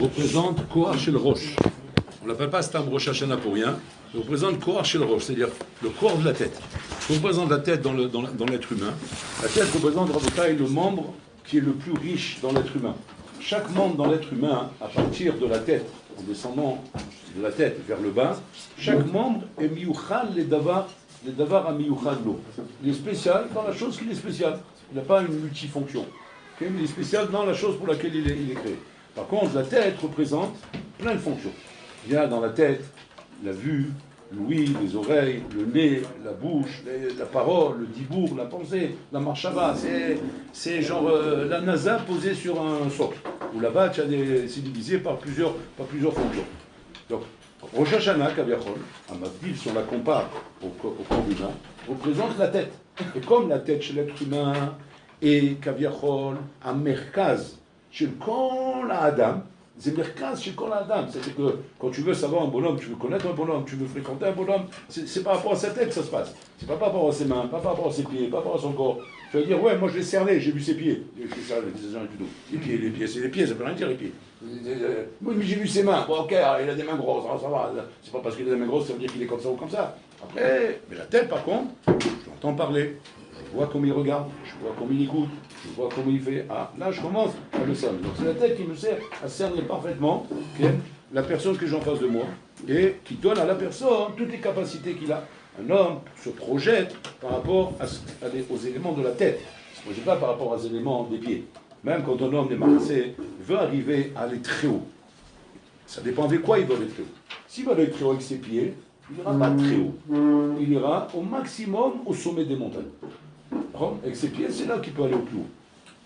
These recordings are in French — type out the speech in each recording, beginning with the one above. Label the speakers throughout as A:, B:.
A: représente Koach Shel Rosh. On ne l'appelle pas Stam Rosh Hashanah pour rien. Il représente Koach Shel Rosh, c'est-à-dire le corps de la tête. Il représente la tête dans l'être humain. La tête représente, Rabotai, le membre qui est le plus riche dans l'être humain. Chaque membre dans l'être humain, à partir de la tête, en descendant de la tête vers le bas, chaque membre est miyuchal les davar à miyuchal lo. Il est spécial dans la chose qu'il est spécial. Il n'a pas une multifonction. Okay? Il est spécial dans la chose pour laquelle il est créé. Par contre, la tête représente plein de fonctions. Il y a dans la tête la vue, l'ouïe, les oreilles, le nez, la bouche, la parole, le dibour, la pensée, la marshava. C'est genre la nasa posée sur un socle. Où là-bas, c'est divisé par plusieurs fonctions. Donc, Rosh Hashanah, Kaviachol, à Mavdil, si on la compare au corps humain, représente la tête. Et comme la tête chez l'être humain est Kaviachol, un merkaz, chez le Kol Adam, c'est merkaz chez le Kol Adam. C'est-à-dire que quand tu veux savoir un bonhomme, tu veux connaître un bonhomme, tu veux fréquenter un bonhomme, c'est par rapport à sa tête que ça se passe. C'est pas par rapport à ses mains, pas par rapport à ses pieds, pas par rapport à son corps. Tu vas dire, ouais, moi je l'ai cerné, j'ai vu ses pieds. Je l'ai cerné, les pieds, c'est les pieds, ça peut rien dire les pieds. Oui, mais j'ai vu ses mains. Bon, ok, il a des mains grosses, ça va. C'est pas parce qu'il a des mains grosses, ça veut dire qu'il est comme ça ou comme ça. Après, mais la tête, par contre, je l'entends parler. Je vois comment il regarde, je vois comment il écoute, je vois comment il fait. Ah, là, je commence à le cerner. Donc, c'est la tête qui me sert à cerner parfaitement la personne que j'ai en face de moi et qui donne à la personne toutes les capacités qu'il a. Un homme se projette par rapport aux éléments de la tête. Il ne se projette pas par rapport aux éléments des pieds. Même quand un homme est marqué, il veut arriver à aller très haut. Ça dépend avec quoi il veut aller très haut. S'il veut aller très haut avec ses pieds, il n'ira pas très haut. Il ira au maximum au sommet des montagnes. Avec ses pieds, c'est là qu'il peut aller au plus haut.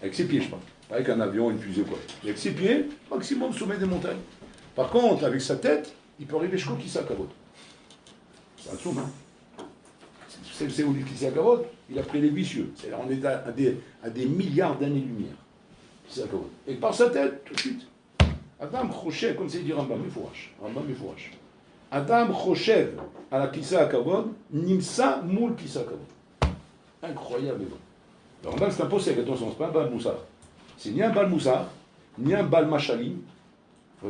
A: Avec ses pieds, je parle. Pas avec un avion, une fusée, quoi. Avec ses pieds, maximum au sommet des montagnes. Par contre, avec sa tête, il peut arriver jusqu'au Kisakavod. C'est un soum, hein. C'est où le Kisakavod, il a pris les vicieux. C'est-à-dire, on est à des milliards d'années-lumière. Kisakavod. Et par sa tête, tout de suite. Adam Choshev, comme c'est dit Rambam Mefourash. Adam Choshev à la Kisakavod, Nimsa Moul Kisakavod. Incroyable. Le Rambam, c'est un possède, attention, c'est pas un Bal Moussar. C'est ni un Bal Moussar, ni un Bal Machalim,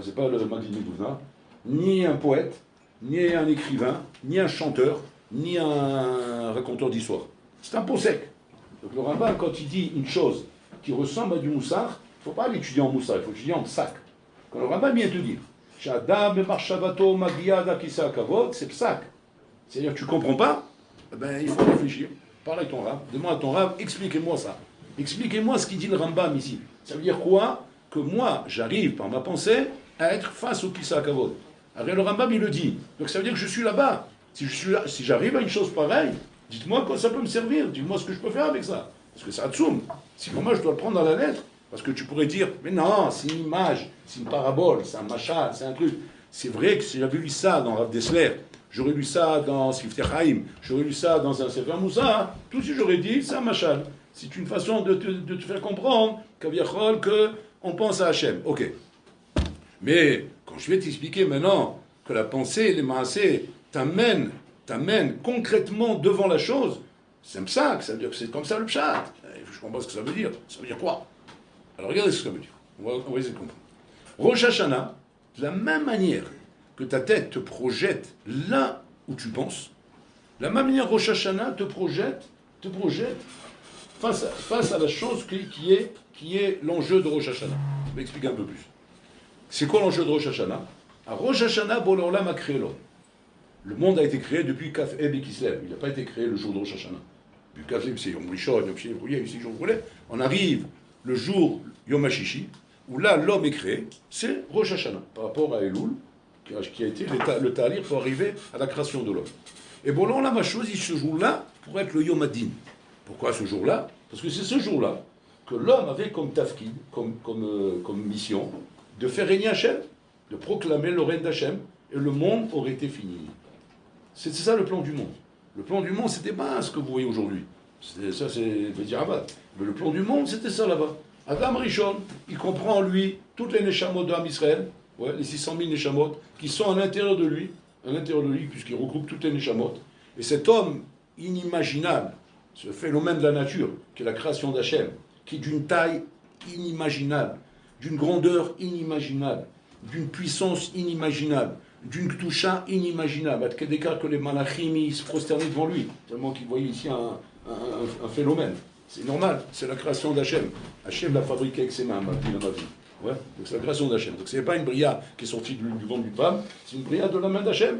A: c'est pas le Magdi Medouzna, ni un poète, ni un écrivain, ni un chanteur, ni un raconteur d'histoire. C'est un pot sec. Donc le Rambam, quand il dit une chose qui ressemble à du Moussar, il ne faut pas l'étudier en Moussar, il faut l'étudier en Psak. Quand le Rambam vient te dire, Shadam Marshavato Magiada Kisa Kavod, c'est Psak. C'est-à-dire que tu ne comprends pas, ben, il faut réfléchir. Parle avec ton Rav, demande à ton Rav, expliquez-moi ça. Expliquez-moi ce qu'il dit le Rambam ici. Ça veut dire quoi? Que moi, j'arrive par ma pensée à être face au Kisa Kavod. Alors le Rambam, il le dit. Donc ça veut dire que je suis là-bas. Si j'arrive à une chose pareille, dites-moi quoi ça peut me servir. Dites-moi ce que je peux faire avec ça. Parce que c'est Hatsoum. Sinon, moi, je dois le prendre dans la lettre. Parce que tu pourrais dire, mais non, c'est une image, c'est une parabole, c'est un machal, c'est un truc. C'est vrai que si j'avais lu ça dans Rav Dessler, j'aurais lu ça dans Sifte Chaim, j'aurais lu ça dans un Sefer Moussa, tout ce que j'aurais dit, c'est un machal. C'est une façon de te faire comprendre qu'on pense à Hachem. Ok. Mais quand je vais t'expliquer maintenant que la pensée, les maasés, t'amènent concrètement devant la chose, c'est un psak, ça veut dire que c'est comme ça le pshat. Je comprends pas ce que ça veut dire. Ça veut dire quoi? Alors regardez ce que ça veut dire. On va essayer de comprendre. Rosh Hashanah, de la même manière que ta tête te projette là où tu penses, de la même manière Rosh Hashanah te projette face à la chose qui est l'enjeu de Rosh Hashanah. Je vais expliquer un peu plus. C'est quoi l'enjeu de Rosh Hashanah? À Rosh Hashanah, Boréolam a créé l'homme. Le monde a été créé depuis Kaf Eb et Kislev. Il n'a pas été créé le jour de Rosh Hashanah. Depuis Kaf Eb, c'est Yom Rishon, Yom Sheni, Yom Sheni, on arrive le jour Yom HaShishi, où là, l'homme est créé, c'est Rosh Hashanah, par rapport à Elul, qui a été le talir pour arriver à la création de l'homme. Et Boréolam a choisi ce jour-là pour être le Yom Adin. Pourquoi ce jour-là? Parce que c'est ce jour-là que l'homme avait comme tafkid, comme mission, de faire régner Hachem, de proclamer le règne d'Hachem, et le monde aurait été fini. C'est ça le plan du monde. Le plan du monde, c'était pas ce que vous voyez aujourd'hui. Ça, c'est Bédiarabat. Mais le plan du monde, c'était ça là-bas. Adam Rishon, il comprend en lui toutes les Neshamot d'Am Israël, les 600 000 Neshamot, qui sont à l'intérieur de lui, puisqu'il regroupe toutes les Neshamot. Et cet homme inimaginable, ce phénomène de la nature, qui est la création d'Hachem, qui est d'une taille inimaginable, d'une grandeur inimaginable, d'une puissance inimaginable, d'une toucha inimaginable, à tel écart que les malachim ils se prosternaient devant lui, tellement qu'ils voyaient ici un phénomène. C'est normal, c'est la création d'Hachem. Hachem l'a fabriqué avec ses mains, ma vie. Ouais, donc c'est la création d'Hachem. Donc ce n'est pas une bria qui est sortie du ventre d'une femme, c'est une bria de la main d'Hachem.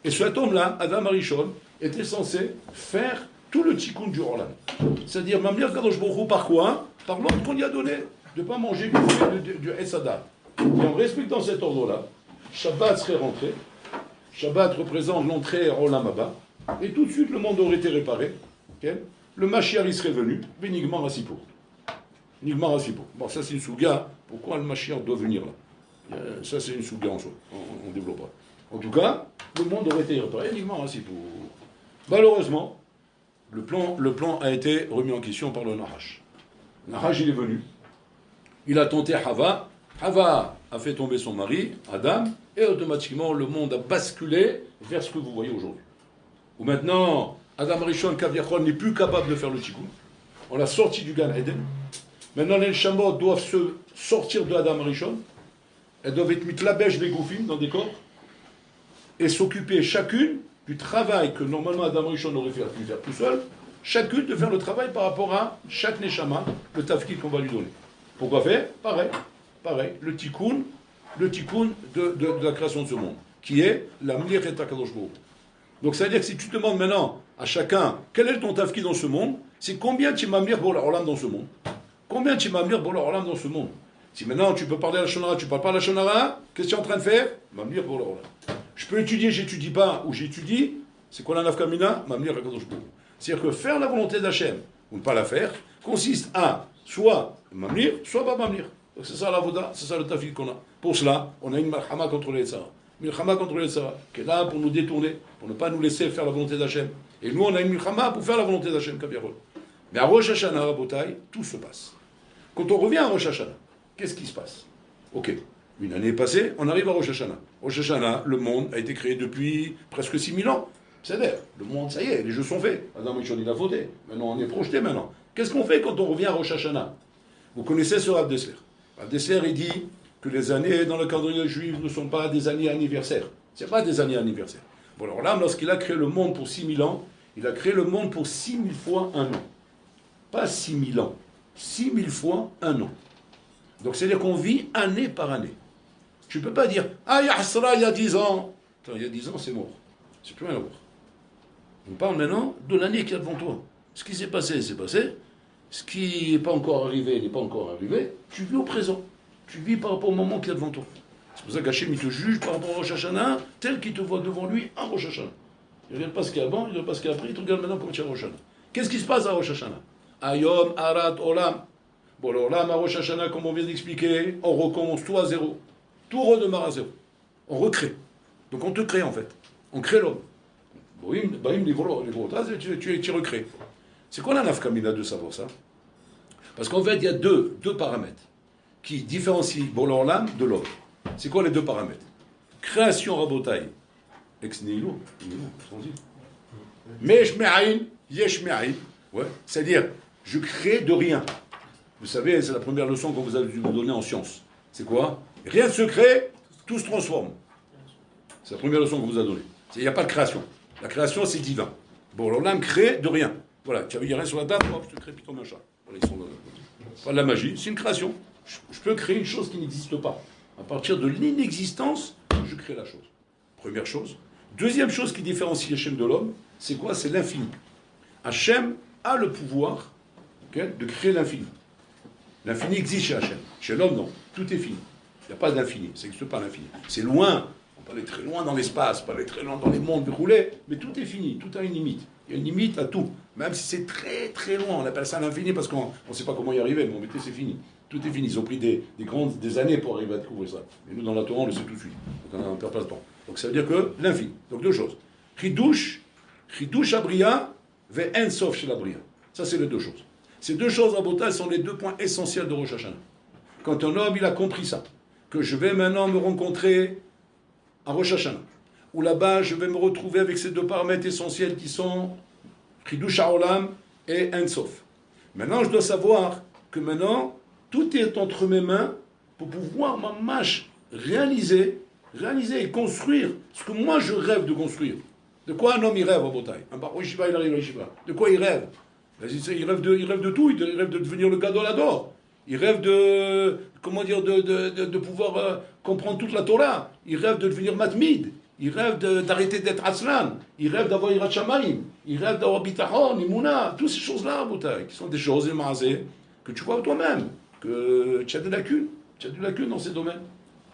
A: Et cet homme-là, Adam Arishon, était censé faire tout le tikkun du Olam. C'est-à-dire, Mamliach Kadosh Baruch Hu, par quoi? Par l'ordre qu'on lui a donné de ne pas manger du Esada. Et en respectant cet ordre-là, Shabbat serait rentré. Shabbat représente l'entrée à Olam Abba. Et tout de suite, le monde aurait été réparé. Okay? Le Mashiach, il serait venu. Bénigman Rassipour. Bénigman Rassipour. Bon, ça, c'est une souga. Pourquoi le Mashiach doit venir là? Ça, c'est une souga en soi. On développera. En tout cas, le monde aurait été réparé. Bénigman Rassipour. Malheureusement, le plan a été remis en question par le Nahash. Nahash, il est venu. Il a tenté Hava. Hava a fait tomber son mari, Adam, et automatiquement, le monde a basculé vers ce que vous voyez aujourd'hui. Où maintenant, Adam Rishon Kaviachon n'est plus capable de faire le tikkun. On l'a sorti du Gan Eden. Maintenant, les Shamot doivent se sortir de Adam Rishon. Elles doivent être mises la bêche des goufim dans des corps et s'occuper chacune du travail que normalement Adam Rishon aurait pu faire tout seul, chacune de faire le travail par rapport à chaque Neshama, le tafkid qu'on va lui donner. Pourquoi faire? Pareil, le tikkun de la création de ce monde, qui est la Mliachet HaKadosh Baruch Hu. Donc ça veut dire que si tu demandes maintenant à chacun quel est ton tafkid dans ce monde, c'est combien tu m'amir pour l'olam dans ce monde. Combien tu m'amir pour l'olam dans ce monde. Si maintenant tu peux parler à la shonara, tu parles pas à la shonara, qu'est-ce que tu es en train de faire? M'amir pour l'olam. Je peux étudier, j'étudie pas, ou j'étudie, c'est quoi la nafkamina? M'amir HaKadosh Baruch Hu. C'est-à-dire que faire la volonté d'Hachem, ou ne pas la faire, consiste à soit m'amir, soit pas m'amir. Donc c'est ça la voda, c'est ça le tafkid qu'on a. Pour cela, on a une marhama contre les tzara. Milchama contre les tzara, qui est là pour nous détourner, pour ne pas nous laisser faire la volonté d'Hachem. Et nous, on a une milchama pour faire la volonté d'Hachem, Kaviarol. Mais à Rosh Hashanah, Rabotai, tout se passe. Quand on revient à Rosh Hashanah, qu'est-ce qui se passe? Ok, une année est passée, on arrive à Rosh Hashanah. Rosh Hashanah, le monde a été créé depuis presque 6000 ans. C'est-à-dire, le monde, ça y est, les jeux sont faits. Adam Rishon, il a voté. Maintenant, on est projeté maintenant. Qu'est-ce qu'on fait quand on revient à Rosh Hashanah? Vous connaissez ce Rav Dessler. Rav Dessler, il dit que les années dans le calendrier juif ne sont pas des années anniversaires. Ce n'est pas des années anniversaires. Bon, alors là, lorsqu'il a créé le monde pour 6000 ans, il a créé le monde pour 6000 fois un an. Pas 6000 ans. 6000 fois un an. Donc c'est-à-dire qu'on vit année par année. Tu ne peux pas dire « Ah, Yahsra, il y a 10 ans ». Attends, il y a 10 ans, c'est mort. C'est plus rien à voir. On parle maintenant de l'année qu'il y a devant toi. Ce qui s'est passé, c'est passé. Ce qui n'est pas encore arrivé, n'est pas encore arrivé. Tu vis au présent. Tu vis par rapport au moment qu'il y a devant toi. C'est pour ça qu'Hachem, il te juge par rapport à Rosh Hashanah, tel qu'il te voit devant lui en Rosh Hashanah. Il ne regarde pas ce qu'il y a avant, il ne regarde pas ce qu'il y a après, il te regarde maintenant pour tu es à Rosh Hashanah. Qu'est-ce qui se passe à Rosh Hashanah? Ayom, Arat, Olam. Bon, l'Olam à Rosh Hashanah, comme on vient d'expliquer, on recommence tout à zéro. Tout redémarre à zéro. On recrée. Donc on te crée en fait. On crée l'homme. Tu recrées. C'est quoi la nafkamina de savoir ça? Parce qu'en fait, il y a deux paramètres qui différencient l'Olam de l'homme. C'est quoi les deux paramètres? Création rabotaï, ex nihilo, mesh me'aïn, yesh me'aïn. Ouais, c'est-à-dire, je crée de rien. Vous savez, c'est la première leçon qu'on vous a dû vous donner en sciences. C'est quoi? Rien ne se crée, tout se transforme. C'est la première leçon qu'on vous a donnée. Il n'y a pas de création. La création, c'est divin. Bon, l'Olam crée de rien. Voilà, tu avais rien sur la table, hop, je te crée piton machin. Voilà, ils sont pas de la magie, c'est une création. Je peux créer une chose qui n'existe pas. À partir de l'inexistence, je crée la chose. Première chose. Deuxième chose qui différencie Hachem de l'homme, c'est quoi? C'est l'infini. Hachem a le pouvoir de créer l'infini. L'infini existe chez Hachem. Chez l'homme, non. Tout est fini. Il n'y a pas d'infini. Ça n'existe pas l'infini. C'est loin. On peut aller très loin dans l'espace, on peut aller très loin dans les mondes déroulés, mais tout est fini. Tout a une limite. Il y a une limite à tout. Même si c'est très très loin. On appelle ça l'infini parce qu'on ne sait pas comment y arriver. Mais en vérité, c'est fini. Tout est fini. Ils ont pris des années pour arriver à découvrir ça. Et nous, dans la Torah, on le sait tout de suite. Donc on ne perd pas de temps. Donc ça veut dire que l'infini. Donc deux choses. Chidush Abria, ve En Sof chez l'Abria. Ça, c'est les deux choses. Ces deux choses, à Botal, sont les deux points essentiels de Rosh Hashanah. Quand un homme, il a compris ça, que je vais maintenant me rencontrer à Rosh Hashanah, où là-bas, je vais me retrouver avec ces deux paramètres essentiels qui sont Chidush HaOlam et En Sof. Maintenant, je dois savoir que maintenant, tout est entre mes mains pour pouvoir mâche réaliser et construire ce que moi je rêve de construire. De quoi un homme il rêve en Bretagne? Un bar Yeshiva, il arrive à Yeshiva. De quoi il rêve? Il rêve de tout, il rêve de devenir le gadol ador. Il rêve de, comment dire, de pouvoir comprendre toute la Torah. Il rêve de devenir matmid. Il rêve d'arrêter d'être aslan. Il rêve d'avoir irat shamayim. Il rêve d'avoir bitachon, imuna. Toutes ces choses-là en Bretagne, qui sont des choses, que tu vois toi-même, que tu as des lacunes. Tu as des lacunes dans ces domaines.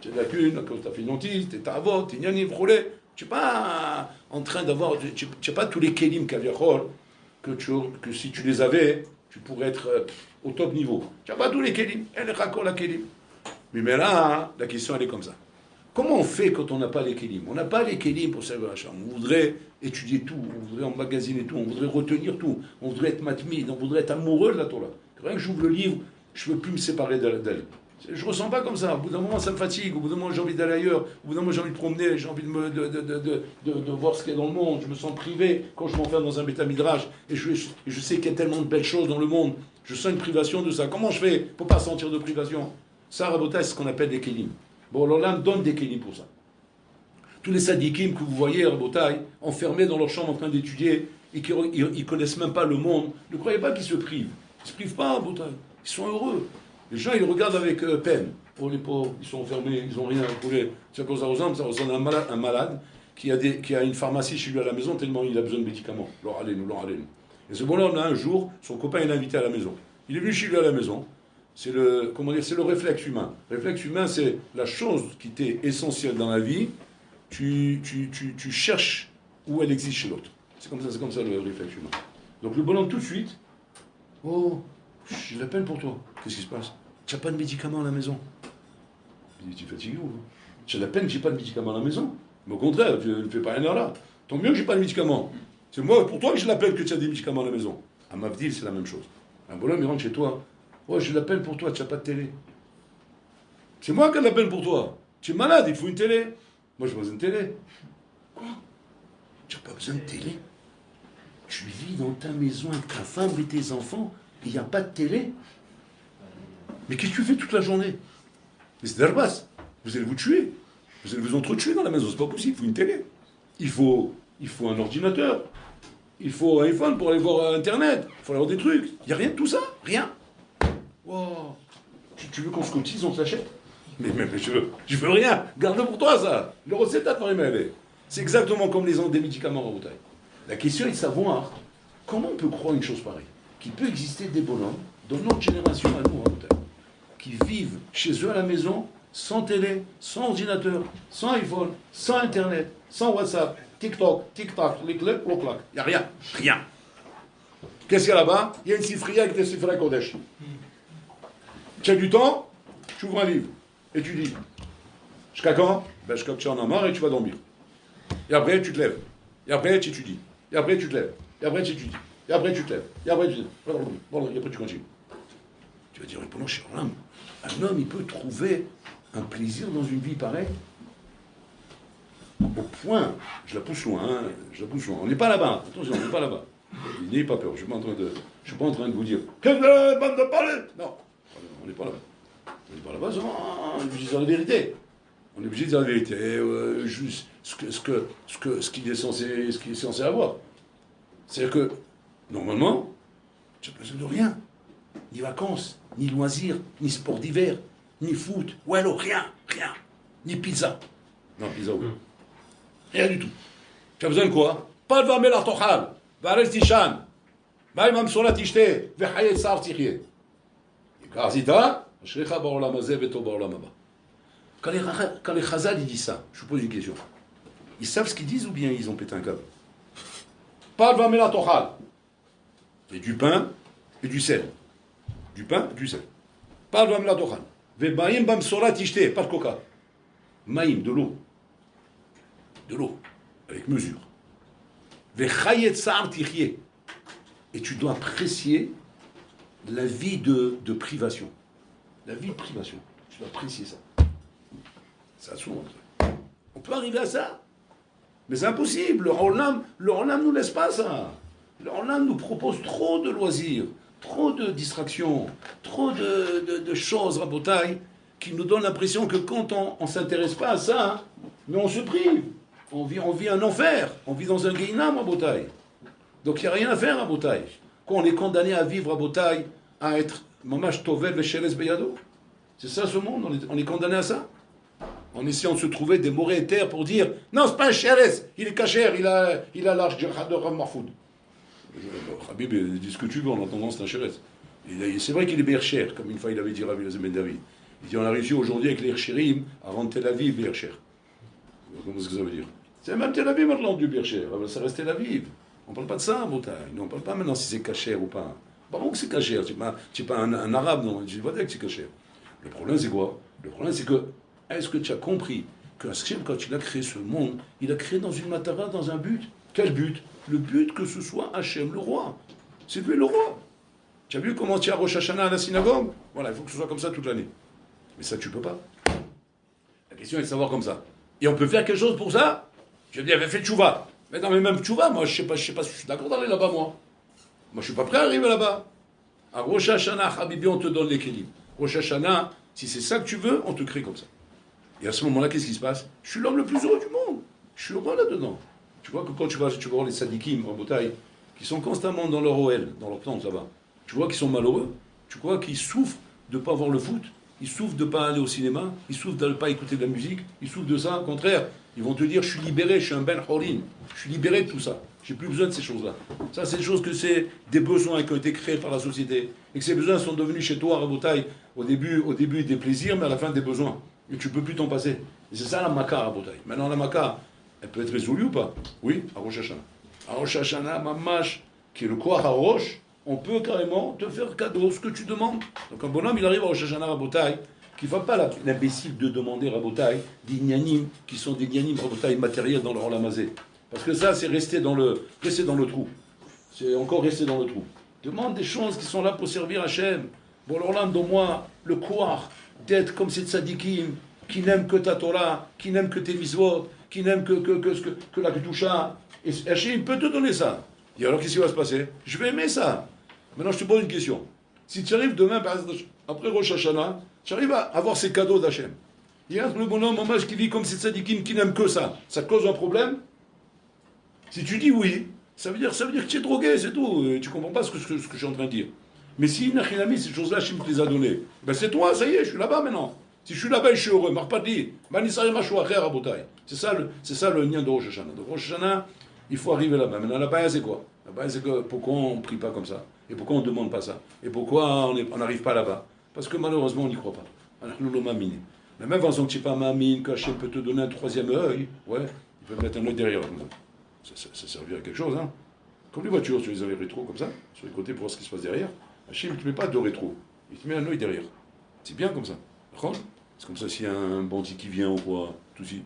A: Tu as des lacunes à cause de ta financie, tes tavot, tes nyanim, roulé. Tu n'es pas en train d'avoir, tu n'as pas tous les kelim kaviachol que si tu les avais, tu pourrais être au top niveau. Tu n'as pas tous les kelim. Elle est raccord la kelim. Mais là, la question elle est comme ça. Comment on fait quand on n'a pas les kelim? On n'a pas les kelim pour servir Hachem. On voudrait étudier tout, on voudrait emmagasiner tout, on voudrait retenir tout, on voudrait être matmid, on voudrait être amoureux de la Torah. Rien que j'ouvre le livre, je ne veux plus me séparer d'elle. Je ne ressens pas comme ça. Au bout d'un moment, ça me fatigue. Au bout d'un moment, j'ai envie d'aller ailleurs. Au bout d'un moment, j'ai envie de promener. J'ai envie de voir ce qu'il y a dans le monde. Je me sens privé quand je m'enferme dans un Beth Midrash. Et je sais qu'il y a tellement de belles choses dans le monde. Je sens une privation de ça. Comment je fais pour ne pas sentir de privation? Ça, Rabotai, c'est ce qu'on appelle des kélim. Bon, alors là, donne des kélim pour ça. Tous les sadikim que vous voyez, Rabotai, enfermés dans leur chambre en train d'étudier, et qui ne connaissent même pas le monde, ne croyez pas qu'ils se privent. Ils ne se privent pas, Rabotai. Ils sont heureux. Les gens, ils regardent avec peine. Oh, les pauvres, ils sont enfermés, ils n'ont rien à trouver. C'est à cause ça ressemble à un malade qui a une pharmacie chez lui à la maison tellement il a besoin de médicaments. Alors allez-nous. Et ce bon-là, un jour, son copain, il l'a invité à la maison. Il est venu chez lui à la maison. C'est le réflexe humain. Le réflexe humain, c'est la chose qui t'est essentielle dans la vie. Tu cherches où elle existe chez l'autre. C'est comme ça le réflexe humain. Donc le bonhomme, tout de suite, oh, j'ai de la peine pour toi. Qu'est-ce qui se passe? Tu n'as pas de médicaments à la maison. Il dit, tu es fatigué ou? J'ai de la peine que j'ai pas de médicaments à la maison. Mais au contraire, tu ne fais pas rien là. Tant mieux que j'ai pas de médicaments. C'est moi, pour toi, que j'ai la peine que tu as des médicaments à la maison. À Mavdil, c'est la même chose. Un bonhomme, il rentre chez toi. Oh, j'ai de la peine pour toi, tu n'as pas de télé. C'est moi qui ai de la peine pour toi. Tu es malade, il faut une télé. Moi, j'ai besoin de télé. Quoi? Tu n'as pas besoin de télé? Tu vis dans ta maison avec ta femme et tes enfants, et il n'y a pas de télé? Mais qu'est-ce que tu fais toute la journée? Mais c'est d'Arbas. Vous allez vous tuer. Vous allez vous entretuer dans la maison. C'est pas possible. Il faut une télé. Il faut un ordinateur. Il faut un iPhone pour aller voir Internet. Il faut aller voir des trucs. Il n'y a rien de tout ça. Rien. Wow. Tu veux qu'on se cotise, on s'achète? Mais je veux rien. Garde-le pour toi, ça. Le recette à ton email. C'est exactement comme des médicaments en bouteille. La question est de savoir comment on peut croire une chose pareille. Qu'il peut exister des bonhommes dans notre génération à nous en bouteille, qui vivent chez eux à la maison, sans télé, sans ordinateur, sans iPhone, sans Internet, sans WhatsApp, TikTok, TikTok, clic-clic, clac. Il n'y a rien. Rien. Qu'est-ce qu'il y a là-bas? Il y a une sifria avec des sifra Kodesh. Tu as du temps, tu ouvres un livre et tu dis jusqu'à quand? Ben, jusqu'à que tu en as marre et tu vas dormir. Et après, tu te lèves. Et après, tu étudies. Et après, tu te lèves. Et après, tu étudies. Et après, tu te lèves. Et après, tu te lèves. Et après, tu continues. Tu vas dire, mais pendant cher homme, un homme, il peut trouver un plaisir dans une vie pareille. Au point, je la pousse loin. On n'est pas là-bas, attention, on n'est pas là-bas. N'ayez pas peur, je ne suis pas en train de vous dire, qu'est-ce que bande de parler? Non, on n'est pas là-bas. On n'est pas là-bas, on est obligé de dire la vérité. On est obligé de dire la vérité, juste ce qu'il est censé avoir. C'est-à-dire que, normalement, tu n'as besoin de rien. Ni vacances, ni loisirs, ni sport d'hiver, ni foot, ou alors rien. Ni pizza. Non, pizza, oui. Rien du tout. Tu as besoin de quoi? Pas de varmer l'artochal, varel tishan, maïm amsola tishte, vechayet sar tichye. Car zita, ashrecha baolam hazeh veto baolam haba. Quand les Chazal ils disent ça, je vous pose une question. Ils savent ce qu'ils disent ou bien ils ont pété un câble? Pas de varmer l'artochal. Et du pain et du sel. Du pain et du sel. Pas de varmer l'artochal. Ve'maïm bamsola tishte, pas de coca. Maïm, de l'eau. De l'eau, avec mesure. Vechayet sa'ar tichye. Et tu dois apprécier la vie de privation. La vie de privation. Tu dois apprécier ça. Ça souvent. On peut arriver à ça. Mais c'est impossible. Le Olam ne nous laisse pas ça. Le Olam nous propose trop de loisirs, trop de distractions, trop de choses, rabotailles, qui nous donne l'impression que quand on ne s'intéresse pas à ça, hein, mais on se prive. On vit un enfer. On vit dans un guéhinam à Botaï. Donc il n'y a rien à faire à Botaï. Quand on est condamné à vivre à Botaï, à être mamash tovel vesheres beyado. C'est ça ce monde, on est condamné à ça. En essayant de se trouver des mots terres pour dire non, c'est pas un sheres, il est kacher, il a l'âge de Rav Mahfoud. Habib, dis ce que tu veux, en entendant c'est un sheres. C'est vrai qu'il est bercher, comme une fois il avait dit Rabbi Elazar ben David. Il dit on a réussi aujourd'hui avec les Herchérim à rendre Tel Aviv bercher. Comment est-ce que ça veut dire? C'est même Tel Aviv maintenant du bercher, ça reste Tel Aviv. On ne parle pas de ça en Bretagne, on ne parle pas maintenant si c'est kacher ou pas. Pardon que c'est caché, tu n'es pas un arabe, non, tu vois que c'est caché. Le problème c'est quoi? Le problème c'est que, est-ce que tu as compris que Hachem, quand il a créé ce monde, il a créé dans une matara, dans un but? Quel but? Le but que ce soit Hachem le roi. C'est lui le roi. Tu as vu comment tu as Rosh Hashanah à la synagogue? Voilà, il faut que ce soit comme ça toute l'année. Mais ça tu peux pas. La question est de savoir comme ça. Et on peut faire quelque chose pour ça? Je dis, avait fait tchouva. Mais non, mais même tchouva, moi je sais pas si je suis d'accord d'aller là-bas, moi. Moi, je ne suis pas prêt à arriver là-bas. À Rosh Hashanah, Habibi, on te donne l'équilibre. Rosh Hashanah, si c'est ça que tu veux, on te crée comme ça. Et à ce moment-là, qu'est-ce qui se passe? Je suis l'homme le plus heureux du monde. Je suis heureux là-dedans. Tu vois que quand tu vas voir les sadikim en Botaï, qui sont constamment dans leur OL, dans leur tente là-bas, tu vois qu'ils sont malheureux, tu vois qu'ils souffrent de ne pas voir le foot, ils souffrent de ne pas aller au cinéma, ils souffrent de ne pas écouter de la musique, ils souffrent de ça. Au contraire, ils vont te dire, je suis libéré, je suis un Ben Horin, je suis libéré de tout ça. J'ai plus besoin de ces choses-là. Ça, c'est des choses que c'est des besoins qui ont été créés par la société. Et que ces besoins sont devenus chez toi, à Rabotaï, au début des plaisirs, mais à la fin des besoins. Et tu ne peux plus t'en passer. Et c'est ça la Maka à Rabotaï. Maintenant, la Maka, elle peut être résolue ou pas? Oui, à Rosh Hashanah. À Rosh Hashanah, Mamash, qui est le Koach HaRosh, on peut carrément te faire cadeau, ce que tu demandes. Donc un bonhomme, il arrive à Rosh Hashanah Rabotaï, qui ne va pas l'imbécile de demander Rabotaï des gnanim, qui sont des gnanim Rabotaï matériels dans leur lamazé. Parce que ça, c'est rester dans le trou. C'est encore rester dans le trou. Demande des choses qui sont là pour servir Hachem. Bon, alors là, donne-moi le koach d'être comme ces tzadikim, qui n'aiment que ta Torah, qui n'aiment que tes mitzvot, qui n'aiment que la kedusha. Et Hachem peut te donner ça. Et alors, qu'est-ce qui va se passer? Je vais aimer ça. Maintenant, je te pose une question. Si tu arrives demain, après Rosh Hashanah, tu arrives à avoir ces cadeaux d'Hachem. Il y a le bonhomme hommage qui vit comme ces tzadikim qui n'aiment que ça. Ça cause un problème? Si tu dis oui, ça veut dire que tu es drogué, c'est tout. Tu ne comprends pas ce que je suis en train de dire. Mais si Nachinami, ces choses-là, Hachem te les a données, ben c'est toi, ça y est, je suis là-bas maintenant. Si je suis là-bas et je suis heureux, Marpadi, c'est ça le lien de Rosh Hashanah. Donc Rosh Hashanah, il faut arriver là-bas. Maintenant, la c'est quoi? La base, c'est que pourquoi on ne prie pas comme ça? Et pourquoi on ne demande pas ça? Et pourquoi on n'arrive pas là-bas? Parce que malheureusement, on n'y croit pas. La même façon que tu n'es pas mamine, qu'Hachem peut te donner un troisième œil, ouais, il peut mettre un œil derrière. Ça servirait à quelque chose, hein. Comme les voitures, tu les as les rétros comme ça, sur les côtés pour voir ce qui se passe derrière. Hachem, il ne te met pas de rétro, il te met un œil derrière. C'est bien comme ça. C'est comme ça, s'il y a un bandit qui vient ou quoi, tout de suite,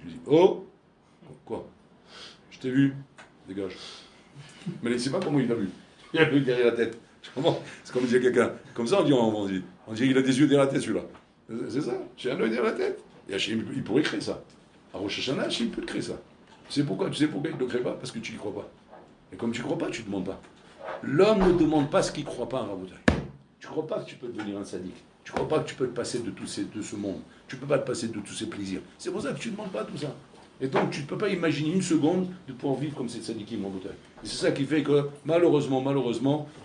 A: tu dis oh, quoi? Je t'ai vu, dégage. Mais ne sais pas comment il l'a vu. Il a l'œil derrière la tête. C'est comme dire quelqu'un. Comme ça, on dit qu'il a des yeux derrière la tête, celui-là. C'est ça, j'ai un œil derrière la tête. Et Hachem, il pourrait créer ça. À Rosh Hashanah, Hachem peut créer ça. Tu sais pourquoi il ne le crée pas? Parce que tu n'y crois pas. Et comme tu ne crois pas, tu ne demandes pas. L'homme ne demande pas ce qu'il ne croit pas à Rabotaï. Tu ne crois pas que tu peux devenir un sadique. Tu ne crois pas que tu peux te passer de ce monde. Tu ne peux pas te passer de tous ces plaisirs. C'est pour ça que tu ne demandes pas tout ça. Et donc, tu ne peux pas imaginer une seconde de pouvoir vivre comme ces sadikim en Rabotaï. Et c'est ça qui fait que, malheureusement,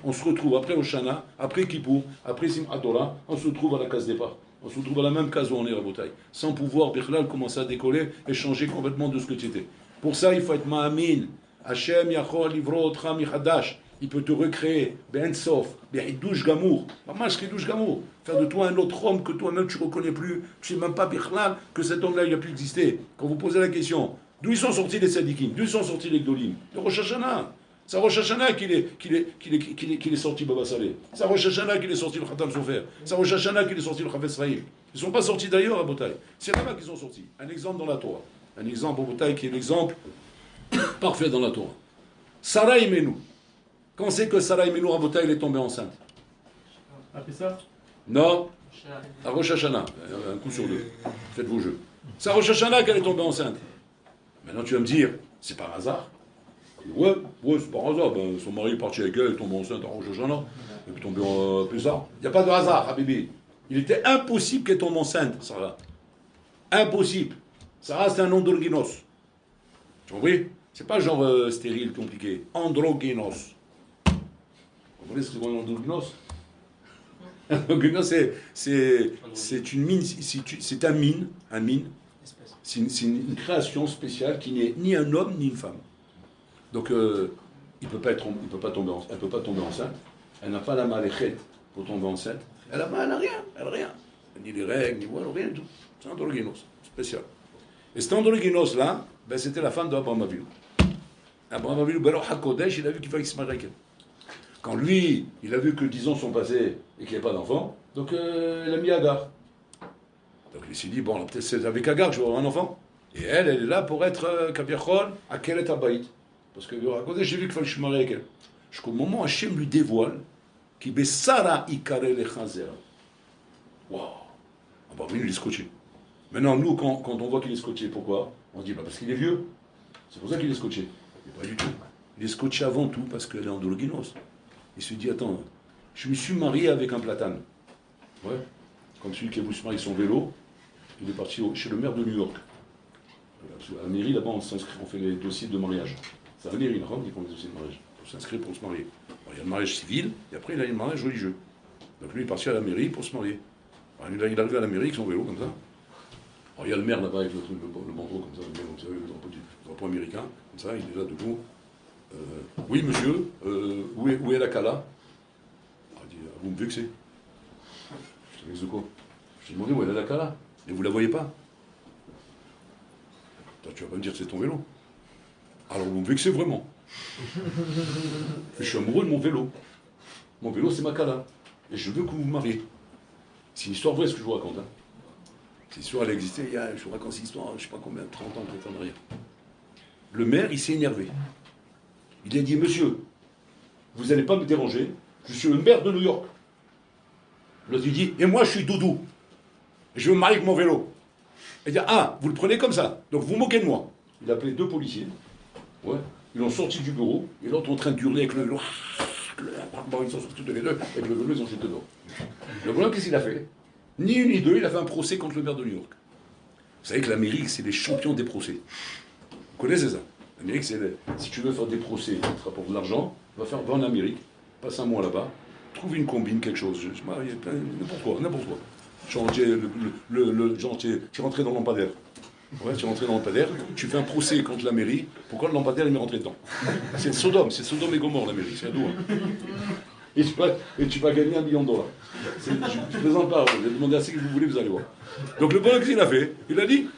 A: on se retrouve après Oshana, après Kippour, après Simchat Torah, on se retrouve à la case départ. On se retrouve à la même case où on est à Rabotaï. Sans pouvoir, Bichlal, commencer à décoller et changer complètement de ce que tu étais. Pour ça, il faut être ma'amin. Hachem yachol livro otra michadash. Il peut te recréer, ben sof, ben hidush gamour. Mamash hidush gamour. Faire de toi un autre homme que toi-même tu ne reconnais plus. Tu ne sais même pas, Bichlal, que cet homme-là, il a pu exister. Quand vous posez la question, d'où ils sont sortis les sadikim? D'où ils sont sortis les gdolim? De Rosh Hashanah. C'est à Rosh Hashanah qu'il est sorti Baba Saleh. C'est à Rosh Hashanah qu'il est sorti le Khatam Sofer. C'est à Rosh Hashanah qu'il est sorti le Chavetz Chaim. Ils ne sont pas sortis d'ailleurs à Botaï. C'est là-bas qu'ils sont sortis. Un exemple dans la Torah. Un exemple au Botaï qui est l'exemple parfait dans la Torah. Sarah Imenu. Quand c'est que Sarah Imenu à Botaï elle est tombée enceinte?
B: Après ça?
A: Non. À Rosh Hashanah. Un coup sur deux. Faites vos jeux. C'est à Rosh Hashanah qu'elle est tombée enceinte. Maintenant tu vas me dire, c'est par hasard. Ouais, c'est par hasard. Ben, son mari est parti avec elle, elle est tombée enceinte à Rosh Hashanah. Et puis tombée en plus ça. Il n'y a pas de hasard, Habibi. Il était impossible qu'elle tombe enceinte, Sarah. Impossible. Sarah, c'est un androgynos. Tu comprends? C'est pas genre stérile, compliqué. Androgynos. Vous comprenez ce que c'est un androgynos? Androgynos, c'est une mine, c'est un mine, c'est une création spéciale qui n'est ni un homme ni une femme. Donc, elle ne peut pas tomber enceinte. Elle n'a pas la maléchette pour tomber enceinte. Elle n'a rien. Ni les règles, ni rien du tout. C'est un androgynos, spécial. Et cet androgynos-là, ben, c'était la femme d'Abraham Avinu. Abraham Avinu, Baruch HaKodesh, il a vu qu'il fallait qu'il se marie avec elle. Quand lui, il a vu que 10 ans sont passés et qu'il n'y avait pas d'enfant, donc il a mis Agar. Donc il s'est dit, bon, peut-être c'est avec Agar que je vais avoir un enfant. Et elle est là pour être Kaviachol, à Keret Abaït. Parce que Baruch HaKodesh, j'ai vu qu'il fallait que je se marie avec elle. Jusqu'au moment où Hachem lui dévoile, qui Bessara Ikare Lechazera. Waouh! Abraham Avinu, il est scotché. Maintenant, nous, quand on voit qu'il est scotché, pourquoi? On se dit, bah, parce qu'il est vieux. C'est pour ça qu'il est scotché. Mais pas du tout. Il est scotché avant tout parce qu'elle est androgynos. Il se dit, attends, je me suis marié avec un platane. Ouais. Comme celui qui a voulu se marier son vélo, il est parti chez le maire de New York. À la mairie, là-bas, on s'inscrit, on fait les dossiers de mariage. C'est à la mairie, là, ils font les dossiers de mariage. Il faut s'inscrire pour se marier. Alors, il y a le mariage civil, et après, il y a le mariage religieux. Donc lui, il est parti à la mairie pour se marier. Alors, il est arrivé à la mairie avec son vélo, comme ça. Alors, il y a le maire là-bas avec le bandeau comme ça, le drapeau américain, comme ça, il est là debout. Oui, monsieur, où est la Kala? Il dit, vous me vexez. Je te vexe de quoi? Je lui ai demandé où est la Kala. Et vous la voyez pas? Toi, tu vas pas me dire que c'est ton vélo. Alors vous me vexez vraiment. Je suis amoureux de mon vélo. Mon vélo, c'est ma Kala. Et je veux que vous vous mariez. C'est une histoire vraie ce que je vous raconte. Hein. Cette histoire, elle existait il y a, je vous raconte cette histoire, je ne sais pas combien, 30 ans, peut-être en arrière. Le maire, il s'est énervé. Il a dit, monsieur, vous n'allez pas me déranger, je suis le maire de New York. L'autre, il dit, et moi, je suis Doudou. Et je veux me marier avec mon vélo. Il dit, ah, vous le prenez comme ça, donc vous moquez de moi. Il a appelé 2 policiers. Ouais. Ils l'ont sorti du bureau, et l'autre en train de hurler avec le vélo. Ils sont sortis tous les deux, avec le vélo, ils ont jeté dehors. Le bonhomme, qu'est-ce qu'il a fait? Ni une ni deux, il a fait un procès contre le maire de New York. Vous savez que l'Amérique, c'est les champions des procès. Vous connaissez ça? L'Amérique, c'est si tu veux faire des procès qui te rapportent de l'argent, va en Amérique, passe un mois là-bas, trouve une combine, quelque chose, n'importe quoi. Genre, tu es rentré dans le lampadaire. Ouais, tu es rentré dans le lampadaire, tu fais un procès contre la mairie, pourquoi le lampadaire il m'est rentré dedans? C'est Sodome et Gomorre l'Amérique, c'est un doux. Hein. Et tu vas gagner $1 million. Je ne plaisante pas, vous allez demander assez que vous voulez, vous allez voir. Donc le bonhomme, qu'est-ce qu'il a fait? Il a dit,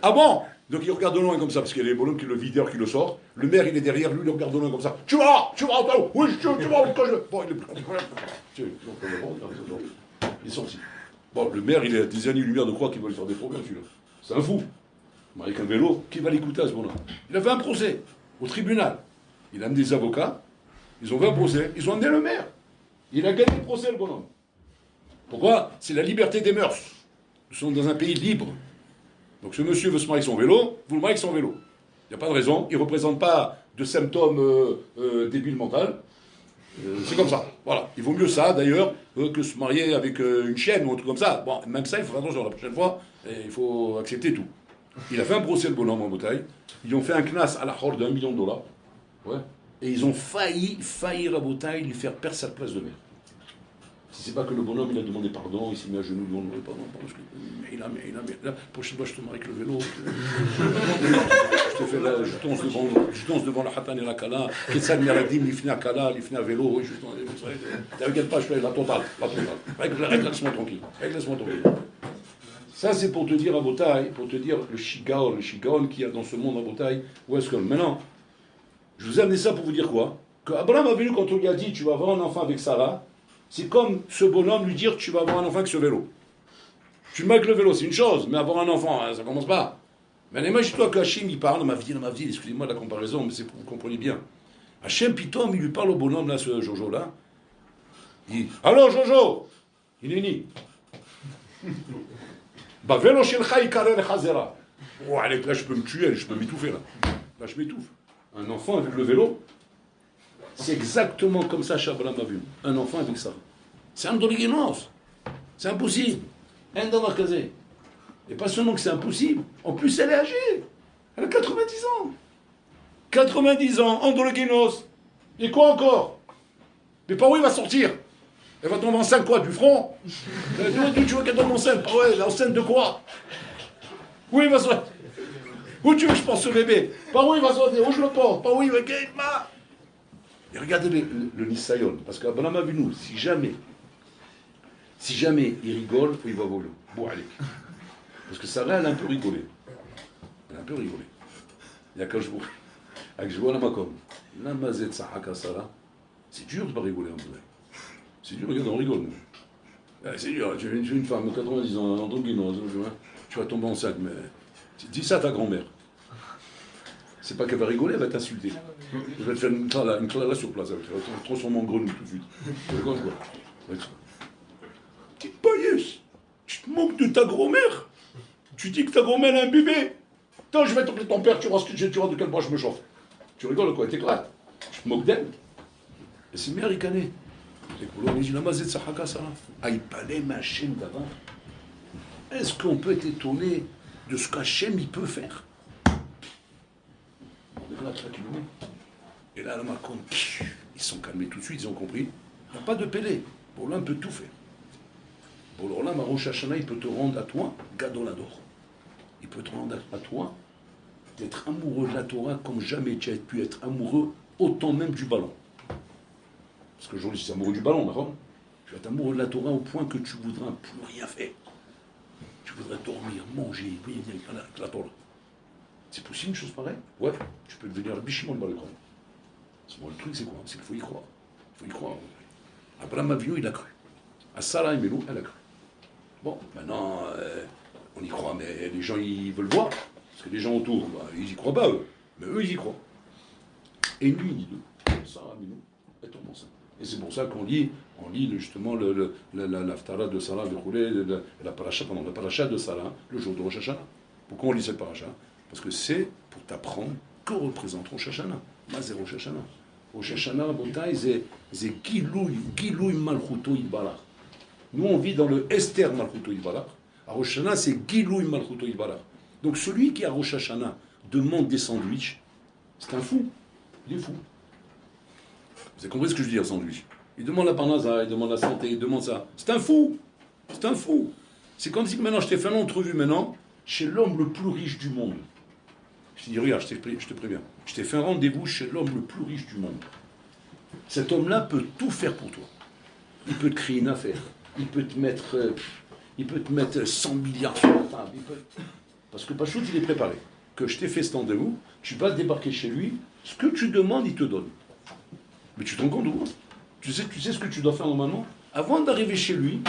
A: ah bon? Donc il regarde de loin comme ça, parce qu'il y a les bonhommes qui le videur qui le sort. Le maire, il est derrière, lui, il regarde de loin comme ça. Tu vas, oui, tu vas, quand je... Bon, il est plus... Il est sorti. Bon, le maire, il a des années-lumière de croire qu'il va lui faire des problèmes, celui-là. C'est un fou. Avec un vélo, qui va l'écouter à ce moment-là? Il a fait un procès au tribunal. Il a amené des avocats, ils ont fait un procès, ils ont amené le maire. Il a gagné le procès, le bonhomme. Pourquoi? C'est la liberté des mœurs. Nous sommes dans un pays libre. Donc ce monsieur veut se marier avec son vélo, vous le mariez avec son vélo. Il n'y a pas de raison, il ne représente pas de symptômes débiles mental. C'est comme ça, voilà. Il vaut mieux ça, d'ailleurs, que se marier avec une chienne ou un truc comme ça. Bon, même ça, il faut faire attention, la prochaine fois, il faut accepter tout. Il a fait un procès, le bonhomme, en bouteille. Ils ont fait un knas à la horde d'$1 million. Ouais. Et ils ont failli à bouteille, lui faire perdre sa place de maire. Si c'est pas que le bonhomme, il a demandé pardon, il s'est mis à genoux, il a demandé pardon, mais la prochaine fois, je te marie avec le vélo. Je danse devant la Hatan et la Kala, Ketsal Meradim, l'Ifna Kala, l'Ifna vélo, t'inquiète pas, je fais la totale. Laisse-moi tranquille. Ça, c'est pour te dire à Botaï, pour te dire le shigaon qu'il y a dans ce monde à Botaï, où est-ce que. Maintenant, je vous ai amené ça pour vous dire quoi? Que Abraham a venu quand on lui a dit, tu vas avoir un enfant avec Sarah. C'est comme ce bonhomme lui dire tu vas avoir un enfant avec ce vélo. Tu me mets avec le vélo, c'est une chose, mais avoir un enfant, ça commence pas. Mais imagine-toi que Hachem il parle, ma vie, excusez-moi de la comparaison, mais c'est pour que vous compreniez bien. Hachem Pitom, il lui parle au bonhomme là, ce Jojo là. Il dit allô Jojo, il est ni. Bah vélo shelcha ikare lechazera. Oh, allez, là je peux me tuer, je peux m'étouffer là. Là je m'étouffe. Un enfant avec le vélo. C'est exactement comme ça qu'Abraham a vu. Un enfant avec ça. C'est un androgynos. C'est impossible. Un dans casé. Et pas seulement que c'est impossible, en plus elle est âgée. Elle a 90 ans. 90 ans, androgynos. Et quoi encore? Mais par où il va sortir? Elle va tomber enceinte quoi? Du front? D'où tu veux qu'elle tombe enceinte? Par où elle est enceinte de quoi? Où il va sortir? Où tu veux que je pense ce bébé? Par où il va sortir? Où je le porte? Par où il va... Et regardez le Nisayon, parce qu'Abraham a vu nous, si jamais il rigole, il va voler. Bon, allez. Parce que Sarah, elle a un peu rigolé. Elle a un peu rigolé. Il y a quand je vois la makom. La mazette Sahaka Sarah. C'est dur de ne pas rigoler en vrai. C'est dur, regarde, on rigole. C'est dur, tu es une femme de 90 ans, en Guinoise, tu vas tomber enceinte, mais dis ça à ta grand-mère. C'est pas qu'elle va rigoler, elle va t'insulter. Je vais te faire une clara sur place, elle va te transformer en grenouille tout de suite. Tu rigoles quoi? Petite pailleuse, tu te moques de ta grand-mère? Tu dis que ta grand-mère a un bébé? Attends, je vais t'appeler ton père, tu vois de quel bois je me chauffe. Tu rigoles quoi? T'éclates. Je te moque d'elle. Et c'est bien ricané. Et pour l'homme, il dit la mazette Sahaka Sarah. Aïpalé ma chaîne d'avant. Est-ce qu'on peut être étonné de ce qu'Hachem il peut faire? Et là, ils sont calmés tout de suite, ils ont compris. Il n'y a pas de pélé. Pour l'homme peut tout faire. Pour l'homme, à Rosh Hashanah, il peut te rendre à toi, Gadolador. Il peut te rendre à toi d'être amoureux de la Torah comme jamais tu as pu être amoureux, autant même du ballon. Parce qu'aujourd'hui, tu es amoureux du ballon, d'accord? Tu vas être amoureux de la Torah au point que tu voudras plus rien faire. Tu voudrais dormir, manger, oui, avec la Torah. C'est possible une chose pareille? Ouais, tu peux devenir le bichimon de Balakron. Le truc, c'est quoi? C'est qu'il faut y croire. Il faut y croire. Abraham Avinu, il a cru. À Sarah et Melou, elle a cru. Bon, maintenant, on y croit, mais les gens, ils veulent voir. Parce que les gens autour, bah, ils y croient pas, eux. Mais eux, ils y croient. Et lui, il dit deux. Sarah et Melou, elle tombe enceinte. Et c'est pour ça qu'on lit justement l'Aftara de Sarah, la paracha de Sarah, le jour de Rosh Hashanah. Pourquoi on lit cette paracha? Parce que c'est pour t'apprendre que représente Rosh Hashanah. Moi, c'est Rosh Hashanah. Rosh Hashanah, c'est Gilouy Malchuto Yitbarach. Nous, on vit dans le Esther Malchuto Yitbarach. À Rosh Hashanah, c'est Gilouy Malchuto Yitbarach. Donc celui qui à Rosh Hashanah demande des sandwichs, c'est un fou. Il est fou. Vous avez compris ce que je dis, un sandwich? Il demande la parnasa, il demande la santé, il demande ça. C'est un fou. C'est un fou. C'est comme si maintenant, je t'ai fait une entrevue maintenant chez l'homme le plus riche du monde. Je te dis, regarde, je te préviens. Je t'ai fait un rendez-vous chez l'homme le plus riche du monde. Cet homme-là peut tout faire pour toi. Il peut te créer une affaire. Il peut te mettre 100 milliards sur la table. Parce que Pachout, il est préparé. Que je t'ai fait ce rendez-vous, tu vas débarquer chez lui, ce que tu demandes, il te donne. Mais tu te rends compte ou quoi? Tu sais ce que tu dois faire normalement? Avant d'arriver chez lui,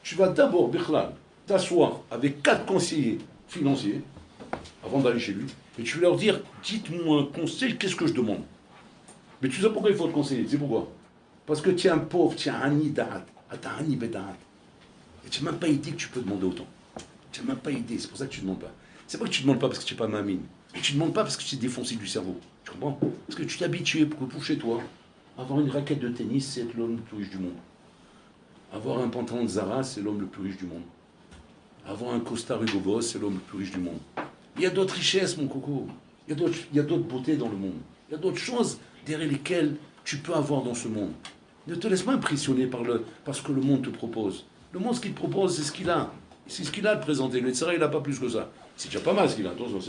A: tu vas d'abord, Bichlal, t'asseoir avec 4 conseillers financiers, avant d'aller chez lui, et tu vas leur dire, dites-moi un conseil, qu'est-ce que je demande? Mais tu sais pourquoi il faut te conseiller? C'est pourquoi? Parce que tu es un pauvre, tu es un anidat, tu es un anibedat. Et tu n'as même pas idée que tu peux demander autant. Tu n'as même pas idée, c'est pour ça que tu ne demandes pas. C'est pas que tu ne demandes pas parce que tu n'es pas mamine. Et tu ne demandes pas parce que tu t'es défoncé du cerveau. Tu comprends? Parce que tu t'es habitué pour chez toi. Avoir une raquette de tennis, c'est être l'homme le plus riche du monde. Avoir un pantalon de Zara, c'est l'homme le plus riche du monde. Avoir un costard Hugo Boss, c'est l'homme le plus riche du monde. Il y a d'autres richesses, mon coco. Il y a d'autres beautés dans le monde. Il y a d'autres choses derrière lesquelles tu peux avoir dans ce monde. Ne te laisse pas impressionner par ce que le monde te propose. Le monde, ce qu'il te propose, c'est ce qu'il a. C'est ce qu'il a à te présenter. Le Tzara, il n'a pas plus que ça. C'est déjà pas mal ce qu'il a. Attention,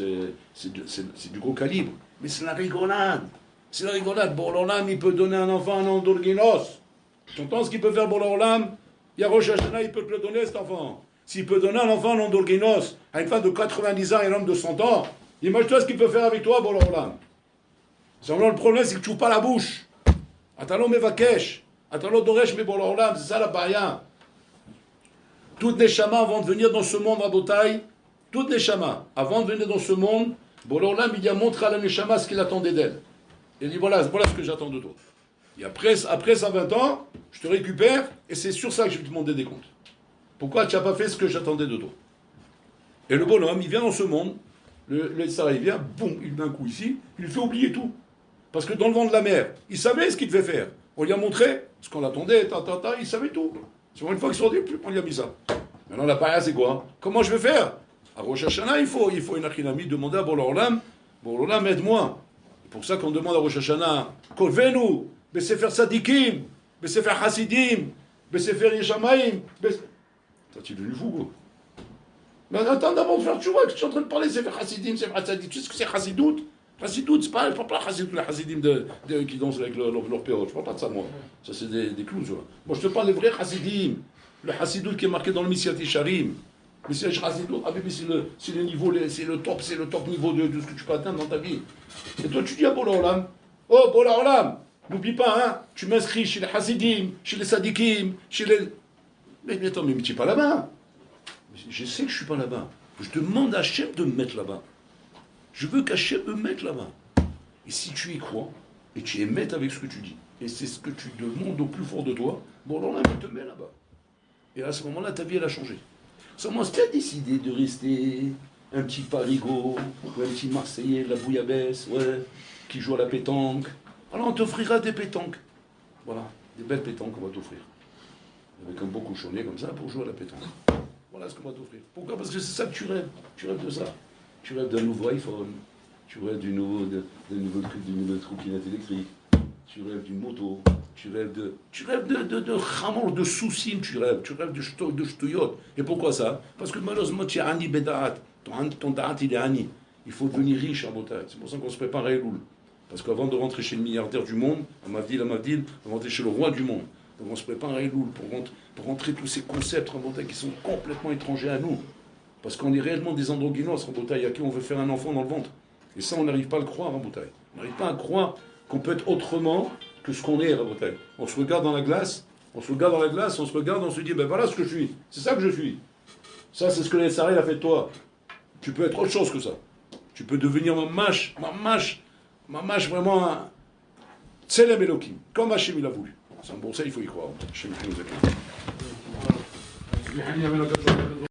A: c'est du gros calibre. Mais c'est la rigolade. C'est la rigolade. Borlolam, il peut donner un enfant un andolginos. Tu entends ce qu'il peut faire Borlolam? Il y a Rosh Hashanah, il peut te le donner, cet enfant. S'il peut donner un enfant un andolginos à une femme de 90 ans et un homme de 100 ans, imagine-toi ce qu'il peut faire avec toi, Borlolam. Seulement, le problème, c'est que tu n'ouvres pas la bouche. Atalo mevakesh. Atalo doresh me Borlolam. C'est ça la paria. Toutes les chamas avant de venir dans ce monde, Rabotai, toutes les chamas, avant de venir dans ce monde, Borlolam, il a montré à la Neshama ce qu'il attendait d'elle. Il dit voilà ce que j'attends de toi. Et après ça 20 ans, je te récupère et c'est sur ça que je vais te demander des comptes. Pourquoi tu n'as pas fait ce que j'attendais de toi? Et le bonhomme, il vient dans ce monde, le Sarah, il vient, boum, il met un coup ici, il lui fait oublier tout. Parce que dans le vent de la mer, il savait ce qu'il devait faire. On lui a montré ce qu'on attendait, il savait tout. Une fois qu'ils sont dit, on lui a mis ça. Maintenant, la païa, c'est quoi? Comment je vais faire? À Rosh Hashanah, il faut une achinami, demander à Boré Olam, aide-moi. C'est pour ça qu'on demande à Rosh Hashanah, Kolvenu, Besefer Sadikim, Besefer Hasidim, Besefer Yeshamaim. Ça, tu es devenu fou, quoi. Mais attends d'abord de faire tchouva, que je suis en train de parler, Sefer Hasidim, Sefer Hasidim. Tu sais ce que c'est Hasidout? Hasidout, c'est pas, je parle pas Hasidout, les Hasidim qui dansent avec leur pérote. Je parle pas de ça, moi. Ça, c'est des clowns, ça. Moi, je te parle des vrais Hasidim. Le Hasidout qui est marqué dans le Messiat Yesharim. Mais c'est le niveau, c'est le top niveau de ce que tu peux atteindre dans ta vie. Et toi, tu dis à Boré Olam, oh, Boré Olam, n'oublie pas, hein, tu m'inscris chez les Hasidim, chez les Sadikim, chez les... Mais attends, mais tu n'es pas là-bas. Je sais que je ne suis pas là-bas. Je demande à Hachem de me mettre là-bas. Je veux qu'Hachem me mette là-bas. Et si tu y crois, et tu es maître avec ce que tu dis, et c'est ce que tu demandes au plus fort de toi, Boré Olam, il te met là-bas. Et à ce moment-là, ta vie, elle a changé. Seulement, si tu as décidé de rester un petit Parigot, ou un petit Marseillais de la bouillabaisse, ouais, qui joue à la pétanque, alors on t'offrira des pétanques. Voilà, des belles pétanques qu'on va t'offrir. Avec un beau cochonnet comme ça pour jouer à la pétanque. Voilà ce qu'on va t'offrir. Pourquoi? Parce que c'est ça que tu rêves. Tu rêves de ça. Tu rêves d'un nouveau iPhone. Tu rêves d'une nouvelle trottinette électrique. Tu rêves d'une moto. Tu rêves de soucis, tu rêves de ch'touyot. Et pourquoi ça? Parce que malheureusement, tu es ani bedaat. Ton da'at, il est ani. Il faut devenir riche en Botaï. C'est pour ça qu'on se prépare à Elul. Parce qu'avant de rentrer chez le milliardaire du monde, à Mavdil, on va rentrer chez le roi du monde. Donc on se prépare à Elul pour rentrer tous ces concepts en Botaï qui sont complètement étrangers à nous. Parce qu'on est réellement des androgynos en Botaï, à qui on veut faire un enfant dans le ventre. Et ça, on n'arrive pas à le croire en Botaï. On n'arrive pas à croire qu'on peut être autrement que ce qu'on est, Rabotai. On se regarde dans la glace, on se dit, ben voilà ce que je suis. C'est ça que je suis. Ça, c'est ce que l'Essarel a fait de toi. Tu peux être autre chose que ça. Tu peux devenir ma mâche vraiment un Tselem Elohim, comme Hachem il a voulu. C'est un bon ça, il faut y croire. Hachem nous a